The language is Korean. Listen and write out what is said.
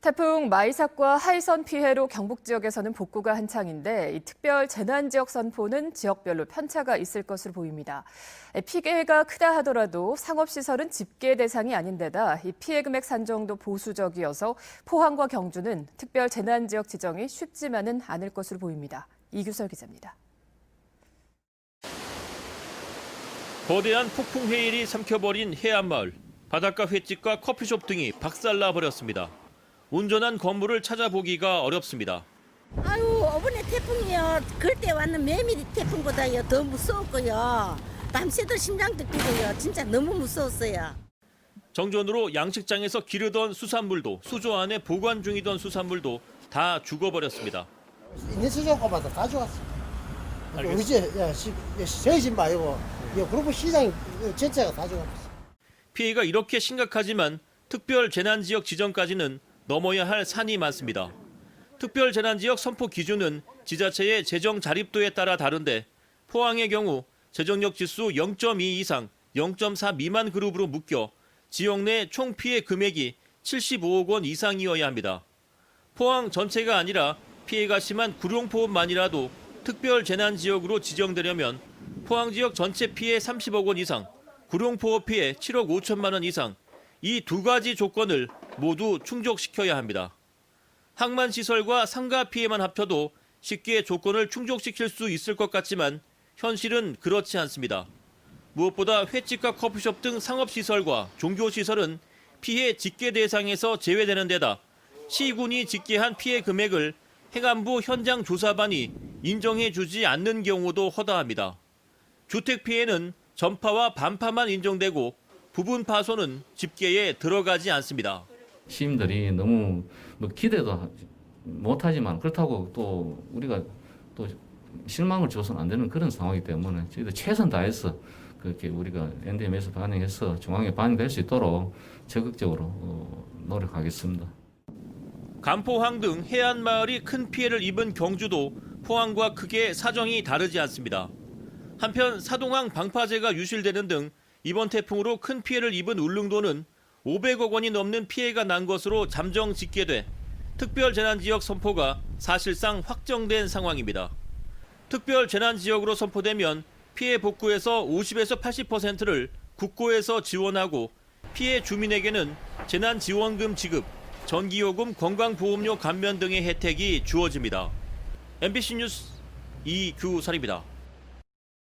태풍 마이삭과 하이선 피해로 경북 지역에서는 복구가 한창인데 이 특별 재난지역 선포는 지역별로 편차가 있을 것으로 보입니다. 피해가 크다 하더라도 상업시설은 집계 대상이 아닌 데다 이 피해 금액 산정도 보수적이어서 포항과 경주는 특별 재난지역 지정이 쉽지만은 않을 것으로 보입니다. 이규설 기자입니다. 거대한 폭풍 해일이 삼켜버린 해안마을. 바닷가 횟집과 커피숍 등이 박살나 버렸습니다. 온전한 건물을 찾아보기가 어렵습니다. 아유, 이번에 태풍이요. 그때 왔는 메밀 태풍보다요 더 무서웠고요. 밤새도 심장도 뛰고요. 진짜 너무 무서웠어요. 정전으로 양식장에서 기르던 수산물도 수조 안에 보관 중이던 수산물도 다 죽어버렸습니다. 있는 시장가마다 다 죽었어. 우리 저희 집 말고 그룹 시장 전체가 다 죽었어. 피해가 이렇게 심각하지만 특별 재난지역 지정까지는 넘어야 할 산이 많습니다. 특별 재난지역 선포 기준은 지자체의 재정 자립도에 따라 다른데 포항의 경우 재정력 지수 0.2 이상 0.4 미만 그룹으로 묶여 지역 내 총 피해 금액이 75억 원 이상이어야 합니다. 포항 전체가 아니라 피해가 심한 구룡포읍만이라도 특별 재난지역으로 지정되려면 포항 지역 전체 피해 30억 원 이상, 구룡포읍 피해 7억 5천만 원 이상, 이 두 가지 조건을 모두 충족시켜야 합니다. 항만시설과 상가 피해만 합쳐도 쉽게 조건을 충족시킬 수 있을 것 같지만 현실은 그렇지 않습니다. 무엇보다 횟집과 커피숍 등 상업시설과 종교시설은 피해 집계 대상에서 제외되는 데다 시군이 집계한 피해 금액을 행안부 현장조사반이 인정해주지 않는 경우도 허다합니다. 주택 피해는 전파와 반파만 인정되고 부분 파손은 집계에 들어가지 않습니다. 시민들이 너무 기대도 못하지만 그렇다고 또 우리가 또 실망을 줘서는 안 되는 그런 상황이기 때문에 저희도 최선 다해서 그렇게 우리가 NDM에서 반영해서 중앙에 반영될 수 있도록 적극적으로 노력하겠습니다. 간포항 등 해안 마을이 큰 피해를 입은 경주도 포항과 크게 사정이 다르지 않습니다. 한편 사동항 방파제가 유실되는 등 이번 태풍으로 큰 피해를 입은 울릉도는 500억 원이 넘는 피해가 난 것으로 잠정 집계돼 특별재난지역 선포가 사실상 확정된 상황입니다. 특별재난지역으로 선포되면 피해 복구에서 50에서 80%를 국고에서 지원하고 피해 주민에게는 재난지원금 지급, 전기요금, 건강보험료 감면 등의 혜택이 주어집니다. MBC 뉴스 이규설입니다.